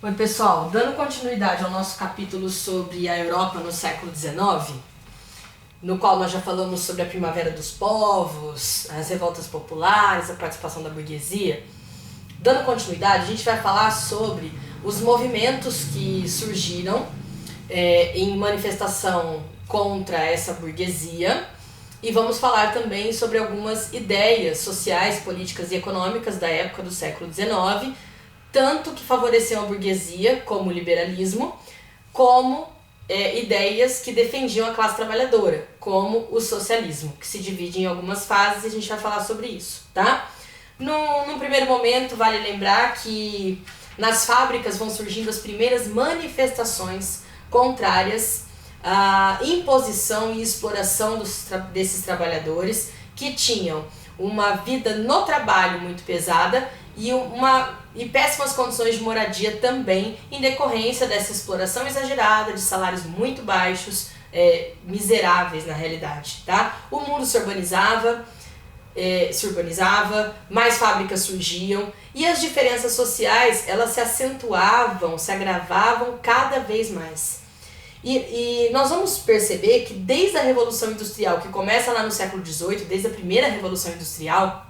Oi pessoal, dando continuidade ao nosso capítulo sobre a Europa no século XIX, no qual nós já falamos sobre a primavera dos povos, as revoltas populares, a participação da burguesia. Dando continuidade, a gente vai falar sobre os movimentos que surgiram em manifestação contra essa burguesia e vamos falar também sobre algumas ideias sociais, políticas e econômicas da época do século XIX, tanto que favoreciam a burguesia, como o liberalismo, como ideias que defendiam a classe trabalhadora, como o socialismo, que se divide em algumas fases e a gente vai falar sobre isso, tá? Num primeiro momento, vale lembrar que nas fábricas vão surgindo as primeiras manifestações contrárias à imposição e exploração desses trabalhadores que tinham uma vida no trabalho muito pesada e péssimas condições de moradia também, em decorrência dessa exploração exagerada, de salários muito baixos, miseráveis na realidade, tá? O mundo se urbanizava, mais fábricas surgiam e as diferenças sociais elas se acentuavam, se agravavam cada vez mais. E nós vamos perceber que desde a Revolução Industrial, que começa lá no século XVIII, desde a primeira Revolução Industrial,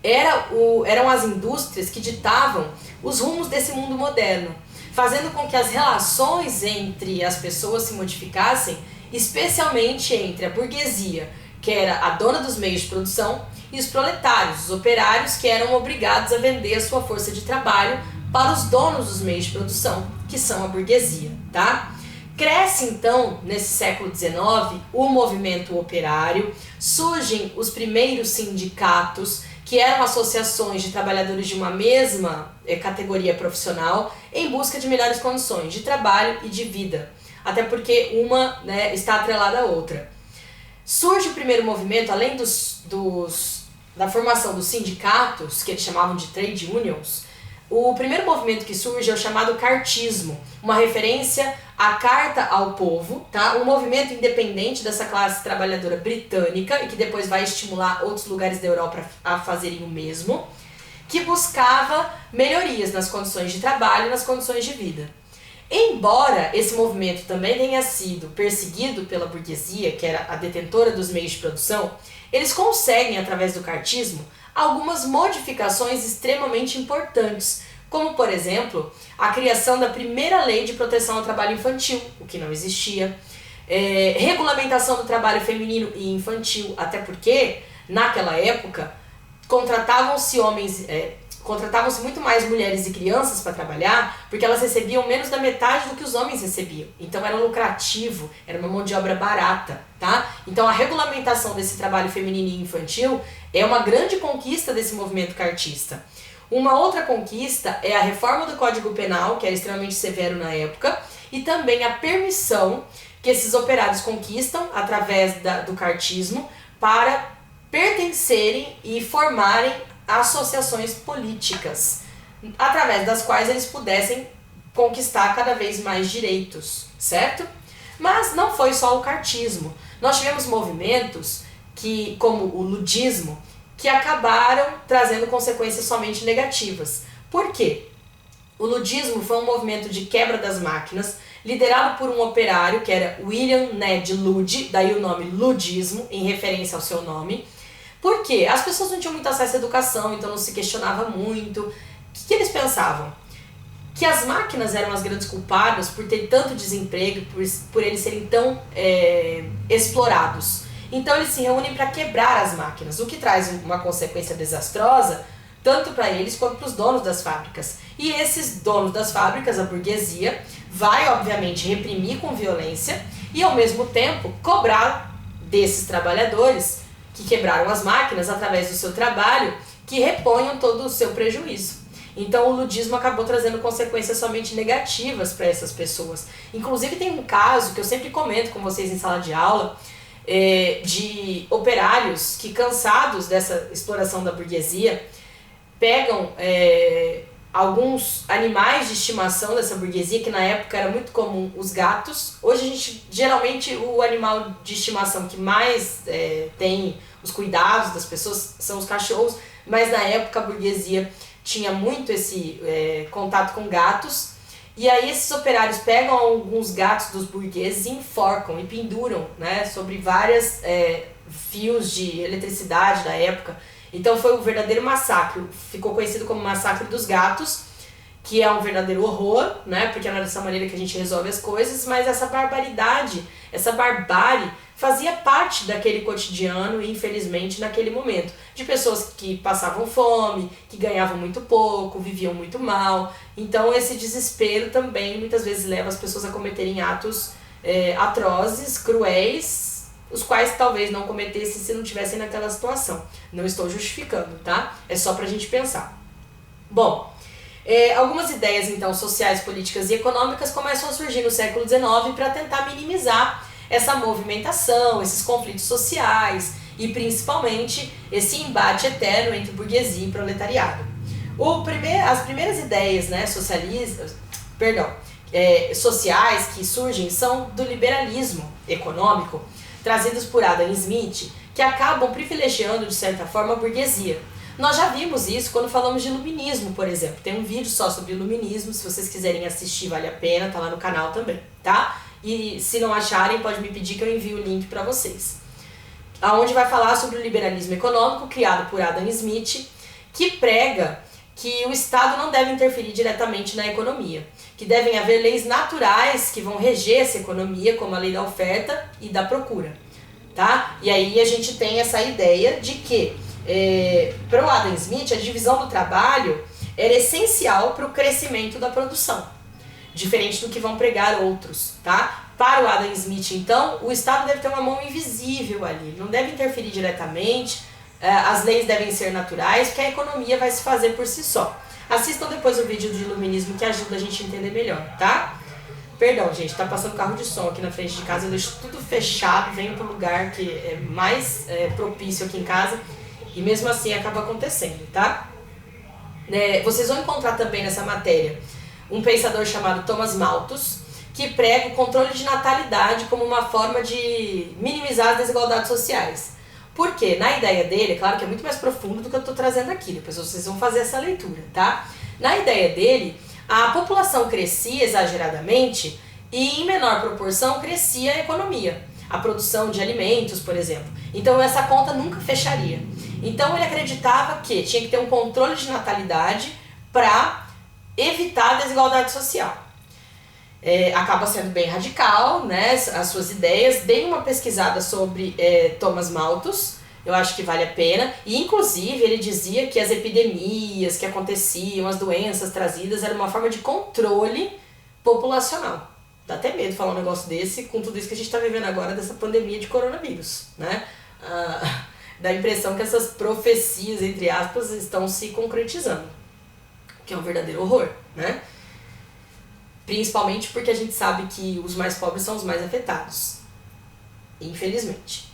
eram as indústrias que ditavam os rumos desse mundo moderno, fazendo com que as relações entre as pessoas se modificassem, especialmente entre a burguesia, que era a dona dos meios de produção, e os proletários, os operários, que eram obrigados a vender a sua força de trabalho para os donos dos meios de produção, que são a burguesia, tá? Cresce então, nesse século XIX, o movimento operário, surgem os primeiros sindicatos, que eram associações de trabalhadores de uma mesma categoria profissional em busca de melhores condições de trabalho e de vida, até porque uma está atrelada à outra. Surge o primeiro movimento, além da formação dos sindicatos, que eles chamavam de trade unions. O primeiro movimento que surge é o chamado cartismo, uma referência à Carta ao Povo, tá? Um movimento independente dessa classe trabalhadora britânica e que depois vai estimular outros lugares da Europa a fazerem o mesmo, que buscava melhorias nas condições de trabalho e nas condições de vida. Embora esse movimento também tenha sido perseguido pela burguesia, que era a detentora dos meios de produção, eles conseguem, através do cartismo, algumas modificações extremamente importantes, como, por exemplo, a criação da primeira lei de proteção ao trabalho infantil, o que não existia, regulamentação do trabalho feminino e infantil, até porque, naquela época, contratavam-se muito mais mulheres e crianças para trabalhar, porque elas recebiam menos da metade do que os homens recebiam. Então era lucrativo, era uma mão de obra barata, tá? Então a regulamentação desse trabalho feminino e infantil é uma grande conquista desse movimento cartista. Uma outra conquista é a reforma do Código Penal, que era extremamente severo na época, e também a permissão que esses operários conquistam através do cartismo para pertencerem e formarem associações políticas, através das quais eles pudessem conquistar cada vez mais direitos, certo? Mas não foi só o cartismo. Nós tivemos movimentos como o ludismo, que acabaram trazendo consequências somente negativas. Por quê? O ludismo foi um movimento de quebra das máquinas, liderado por um operário, que era William Ned Lud, daí o nome ludismo, em referência ao seu nome. Por quê? As pessoas não tinham muito acesso à educação, então não se questionava muito. O que eles pensavam? Que as máquinas eram as grandes culpadas por ter tanto desemprego, por eles serem tão explorados. Então eles se reúnem para quebrar as máquinas, o que traz uma consequência desastrosa tanto para eles quanto para os donos das fábricas. E esses donos das fábricas, a burguesia, vai obviamente reprimir com violência e ao mesmo tempo cobrar desses trabalhadores que quebraram as máquinas através do seu trabalho que reponham todo o seu prejuízo. Então o ludismo acabou trazendo consequências somente negativas para essas pessoas. Inclusive tem um caso que eu sempre comento com vocês em sala de aula, de operários que, cansados dessa exploração da burguesia, pegam alguns animais de estimação dessa burguesia, que na época era muito comum, os gatos. Hoje geralmente o animal de estimação que mais tem os cuidados das pessoas são os cachorros, mas na época a burguesia tinha muito esse contato com gatos. E aí esses operários pegam alguns gatos dos burgueses e enforcam e penduram, né, sobre vários fios de eletricidade da época. Então foi um verdadeiro massacre, ficou conhecido como Massacre dos Gatos, que é um verdadeiro horror, né, porque não é dessa maneira que a gente resolve as coisas, mas essa barbaridade, essa barbárie fazia parte daquele cotidiano, infelizmente, naquele momento, de pessoas que passavam fome, que ganhavam muito pouco, viviam muito mal. Então esse desespero também muitas vezes leva as pessoas a cometerem atos atrozes, cruéis, os quais talvez não cometessem se não estivessem naquela situação. Não estou justificando, tá? É só pra gente pensar. Bom, algumas ideias então sociais, políticas e econômicas começam a surgir no século XIX para tentar minimizar essa movimentação, esses conflitos sociais e principalmente esse embate eterno entre burguesia e proletariado. As primeiras ideias, né, sociais que surgem são do liberalismo econômico, trazidos por Adam Smith, que acabam privilegiando de certa forma a burguesia. Nós já vimos isso quando falamos de iluminismo, por exemplo. Tem um vídeo só sobre iluminismo, se vocês quiserem assistir, vale a pena, tá lá no canal também, tá? E se não acharem, pode me pedir que eu envie o link para vocês. Aonde vai falar sobre o liberalismo econômico, criado por Adam Smith, que prega que o Estado não deve interferir diretamente na economia, que devem haver leis naturais que vão reger essa economia, como a lei da oferta e da procura, tá? E aí a gente tem essa ideia de que, para o Adam Smith, a divisão do trabalho era essencial para o crescimento da produção, diferente do que vão pregar outros, tá? Para o Adam Smith, então, o Estado deve ter uma mão invisível ali, ele não deve interferir diretamente, as leis devem ser naturais, porque a economia vai se fazer por si só. Assistam depois o vídeo do iluminismo que ajuda a gente a entender melhor, tá? Perdão, gente, tá passando carro de som aqui na frente de casa, eu deixo tudo fechado, venho para um lugar que é mais propício aqui em casa e mesmo assim acaba acontecendo, tá? Vocês vão encontrar também nessa matéria um pensador chamado Thomas Malthus, que prega o controle de natalidade como uma forma de minimizar as desigualdades sociais. Por quê? Na ideia dele, é claro que é muito mais profundo do que eu estou trazendo aqui, depois vocês vão fazer essa leitura, tá? Na ideia dele, a população crescia exageradamente e em menor proporção crescia a economia, a produção de alimentos, por exemplo. Então essa conta nunca fecharia. Então ele acreditava que tinha que ter um controle de natalidade para evitar a desigualdade social. Acaba sendo bem radical, né, as suas ideias. Dei uma pesquisada sobre Thomas Malthus, eu acho que vale a pena. E inclusive ele dizia que as epidemias que aconteciam, as doenças trazidas, era uma forma de controle populacional. Dá até medo falar um negócio desse com tudo isso que a gente está vivendo agora dessa pandemia de coronavírus, né? Dá a impressão que essas profecias, entre aspas, estão se concretizando, que é um verdadeiro horror, né? Principalmente porque a gente sabe que os mais pobres são os mais afetados, infelizmente.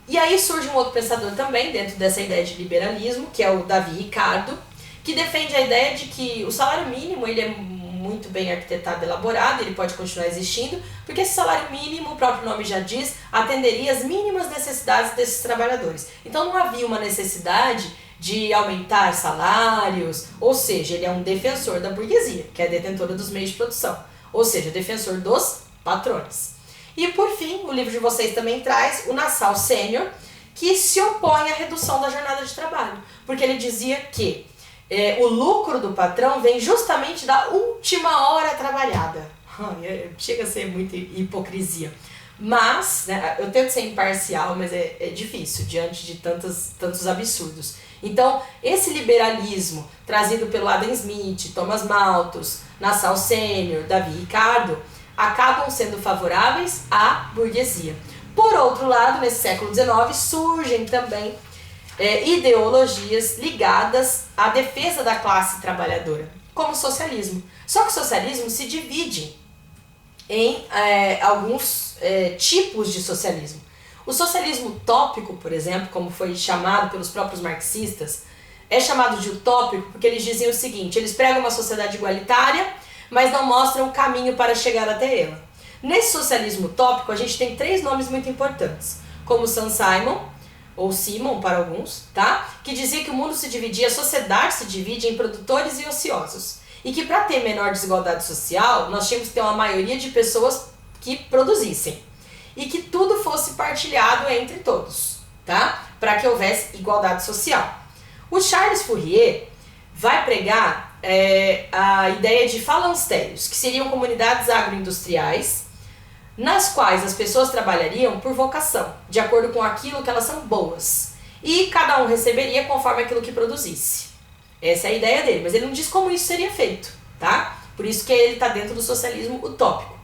E aí surge um outro pensador também dentro dessa ideia de liberalismo, que é o Davi Ricardo, que defende a ideia de que o salário mínimo ele é muito bem arquitetado e elaborado, ele pode continuar existindo, porque esse salário mínimo, o próprio nome já diz, atenderia às mínimas necessidades desses trabalhadores. Então não havia uma necessidade de aumentar salários, ou seja, ele é um defensor da burguesia, que é detentora dos meios de produção, ou seja, defensor dos patrões. E por fim, o livro de vocês também traz o Nassau Sênior, que se opõe à redução da jornada de trabalho, porque ele dizia que o lucro do patrão vem justamente da última hora trabalhada. Chega a ser muita hipocrisia. Mas, né, eu tento ser imparcial, mas é difícil diante de tantos absurdos. Então, esse liberalismo trazido pelo Adam Smith, Thomas Malthus, Nassau Sênior, Davi Ricardo, acabam sendo favoráveis à burguesia. Por outro lado, nesse século XIX, surgem também ideologias ligadas à defesa da classe trabalhadora, como o socialismo. Só que o socialismo se divide em alguns tipos de socialismo. O socialismo utópico, por exemplo, como foi chamado pelos próprios marxistas, é chamado de utópico porque eles diziam o seguinte: eles pregam uma sociedade igualitária, mas não mostram o caminho para chegar até ela. Nesse socialismo utópico, a gente tem 3 nomes muito importantes, como Saint-Simon, ou Simon para alguns, tá? Que dizia que o mundo se dividia, a sociedade se divide em produtores e ociosos. E que para ter menor desigualdade social, nós tínhamos que ter uma maioria de pessoas que produzissem. E que tudo fosse partilhado entre todos, tá? Para que houvesse igualdade social. O Charles Fourier vai pregar a ideia de falancérios, que seriam comunidades agroindustriais, nas quais as pessoas trabalhariam por vocação, de acordo com aquilo que elas são boas. E cada um receberia conforme aquilo que produzisse. Essa é a ideia dele, mas ele não diz como isso seria feito, tá? Por isso que ele está dentro do socialismo utópico.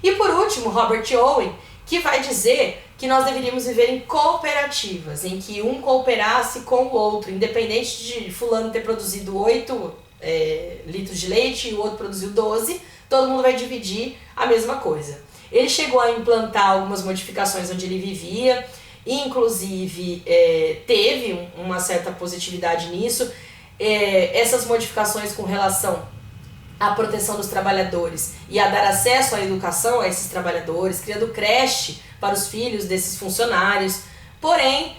E por último, Robert Owen, que vai dizer que nós deveríamos viver em cooperativas, em que um cooperasse com o outro, independente de fulano ter produzido 8 litros de leite e o outro produziu 12, todo mundo vai dividir a mesma coisa. Ele chegou a implantar algumas modificações onde ele vivia, inclusive teve uma certa positividade nisso. Essas modificações com relação à proteção dos trabalhadores e a dar acesso à educação a esses trabalhadores, criando creche para os filhos desses funcionários. Porém,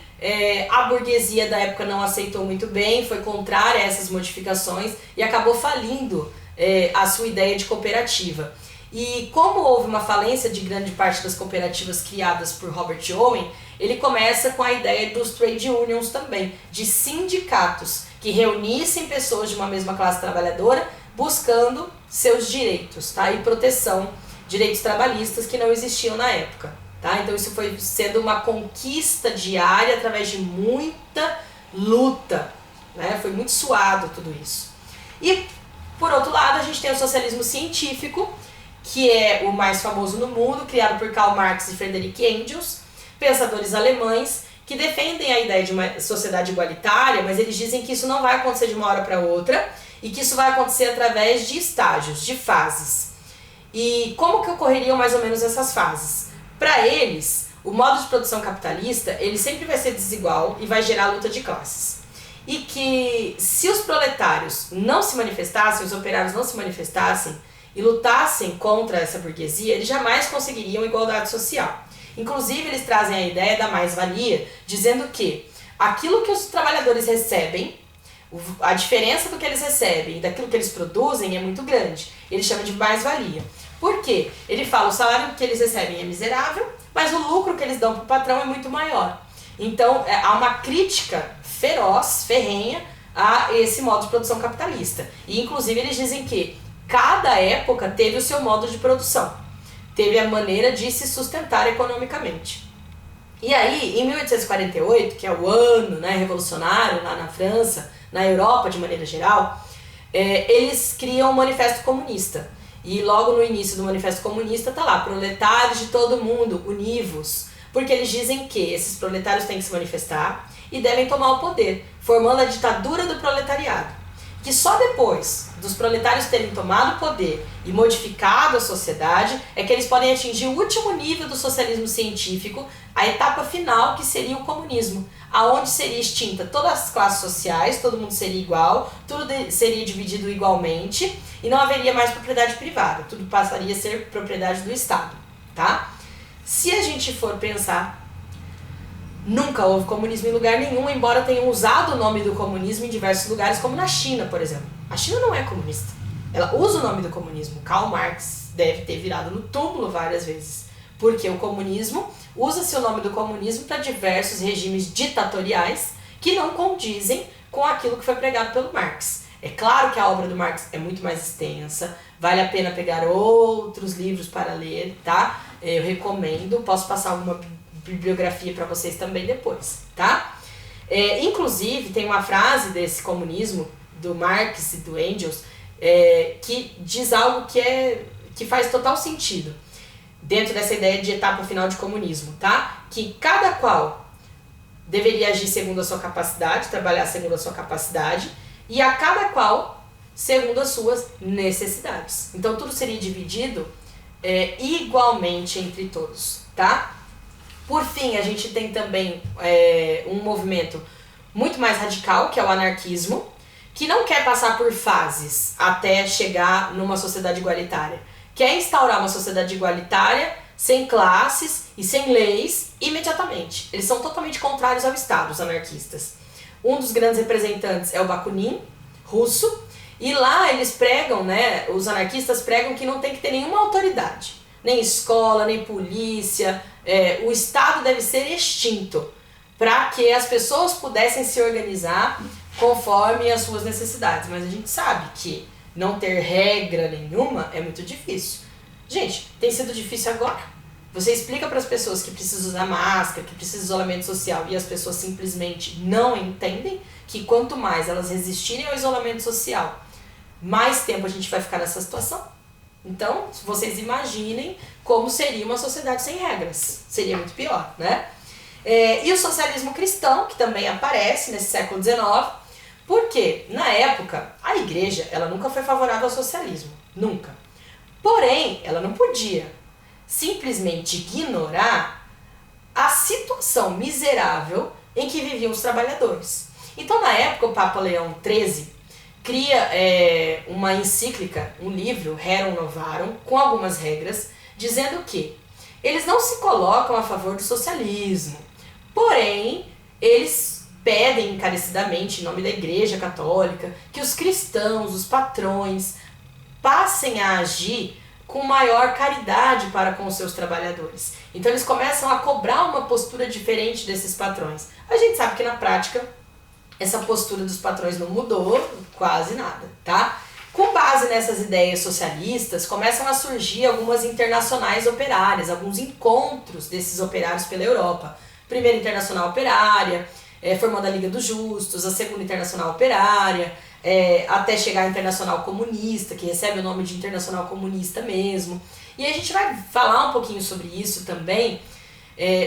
a burguesia da época não aceitou muito bem, foi contrária a essas modificações e acabou falindo a sua ideia de cooperativa. E como houve uma falência de grande parte das cooperativas criadas por Robert Owen, ele começa com a ideia dos trade unions também, de sindicatos que reunissem pessoas de uma mesma classe trabalhadora buscando seus direitos, tá? E proteção, direitos trabalhistas que não existiam na época, tá? Então isso foi sendo uma conquista diária através de muita luta, né? Foi muito suado tudo isso. E, por outro lado, a gente tem o socialismo científico, que é o mais famoso no mundo, criado por Karl Marx e Friedrich Engels, pensadores alemães, que defendem a ideia de uma sociedade igualitária, mas eles dizem que isso não vai acontecer de uma hora para outra e que isso vai acontecer através de estágios, de fases. E como que ocorreriam mais ou menos essas fases? Para eles, o modo de produção capitalista, ele sempre vai ser desigual e vai gerar luta de classes. E que se os proletários não se manifestassem, os operários não se manifestassem, e lutassem contra essa burguesia, eles jamais conseguiriam igualdade social. Inclusive, eles trazem a ideia da mais-valia, dizendo que aquilo que os trabalhadores recebem, a diferença do que eles recebem e daquilo que eles produzem é muito grande. Eles chamam de mais-valia. Por quê? Ele fala, o salário que eles recebem é miserável, mas o lucro que eles dão para o patrão é muito maior. Então, há uma crítica feroz, ferrenha, a esse modo de produção capitalista. E, inclusive, eles dizem que cada época teve o seu modo de produção, teve a maneira de se sustentar economicamente. E aí, em 1848, que é o ano, né, revolucionário lá na França, na Europa de maneira geral, eles criam o Manifesto Comunista. E logo no início do Manifesto Comunista tá lá, proletários de todo mundo, univos, porque eles dizem que esses proletários têm que se manifestar e devem tomar o poder, formando a ditadura do proletariado. Que só depois dos proletários terem tomado o poder e modificado a sociedade é que eles podem atingir o último nível do socialismo científico, a etapa final, que seria o comunismo, aonde seria extinta todas as classes sociais, todo mundo seria igual, tudo seria dividido igualmente e não haveria mais propriedade privada, tudo passaria a ser propriedade do Estado, tá? Se a gente for pensar, nunca houve comunismo em lugar nenhum, embora tenham usado o nome do comunismo em diversos lugares, como na China, por exemplo. A China não é comunista. Ela usa o nome do comunismo. Karl Marx deve ter virado no túmulo várias vezes, porque o comunismo usa-se o nome do comunismo para diversos regimes ditatoriais que não condizem com aquilo que foi pregado pelo Marx. É claro que a obra do Marx é muito mais extensa, vale a pena pegar outros livros para ler, tá? Eu recomendo, posso passar alguma bibliografia para vocês também depois, tá? Inclusive, tem uma frase desse comunismo, do Marx e do Engels, que diz algo que faz total sentido dentro dessa ideia de etapa final de comunismo, tá? Que cada qual deveria agir segundo a sua capacidade, trabalhar segundo a sua capacidade, e a cada qual segundo as suas necessidades. Então, tudo seria dividido igualmente entre todos, tá? Por fim, a gente tem também um movimento muito mais radical, que é o anarquismo, que não quer passar por fases até chegar numa sociedade igualitária. Quer instaurar uma sociedade igualitária sem classes e sem leis imediatamente. Eles são totalmente contrários ao Estado, os anarquistas. Um dos grandes representantes é o Bakunin, russo, e lá eles pregam, né, os anarquistas pregam que não tem que ter nenhuma autoridade, nem escola, nem polícia, o Estado deve ser extinto, para que as pessoas pudessem se organizar conforme as suas necessidades. Mas a gente sabe que não ter regra nenhuma é muito difícil. Gente, tem sido difícil agora. Você explica para as pessoas que precisa usar máscara, que precisa de isolamento social, e as pessoas simplesmente não entendem que quanto mais elas resistirem ao isolamento social, mais tempo a gente vai ficar nessa situação. Então, vocês imaginem como seria uma sociedade sem regras. Seria muito pior, né? E o socialismo cristão, que também aparece nesse século XIX, porque, na época, a igreja ela nunca foi favorável ao socialismo. Nunca. Porém, ela não podia simplesmente ignorar a situação miserável em que viviam os trabalhadores. Então, na época, o Papa Leão XIII cria uma encíclica, um livro, Rerum Novarum, com algumas regras, dizendo que eles não se colocam a favor do socialismo, porém, eles pedem encarecidamente, em nome da Igreja Católica, que os cristãos, os patrões, passem a agir com maior caridade para com os seus trabalhadores. Então eles começam a cobrar uma postura diferente desses patrões. A gente sabe que na prática essa postura dos patrões não mudou quase nada, tá? Com base nessas ideias socialistas, começam a surgir algumas internacionais operárias, alguns encontros desses operários pela Europa. Primeira Internacional Operária, formando a Liga dos Justos, a Segunda Internacional Operária, até chegar à Internacional Comunista, que recebe o nome de Internacional Comunista mesmo. E a gente vai falar um pouquinho sobre isso também,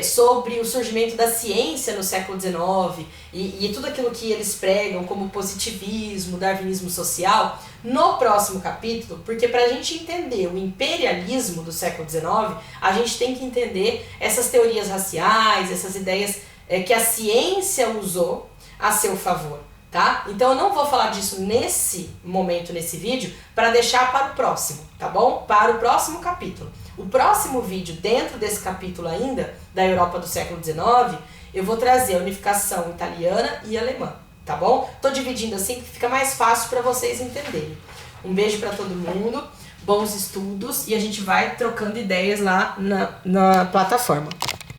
sobre o surgimento da ciência no século XIX e tudo aquilo que eles pregam como positivismo, darwinismo social, no próximo capítulo, porque para a gente entender o imperialismo do século XIX, a gente tem que entender essas teorias raciais, essas ideias que a ciência usou a seu favor, tá? Então eu não vou falar disso nesse momento, nesse vídeo, para deixar para o próximo, tá bom? Para o próximo capítulo. O próximo vídeo, dentro desse capítulo ainda, da Europa do século XIX, eu vou trazer a unificação italiana e alemã, tá bom? Tô dividindo assim que fica mais fácil para vocês entenderem. Um beijo para todo mundo, bons estudos, e a gente vai trocando ideias lá na plataforma.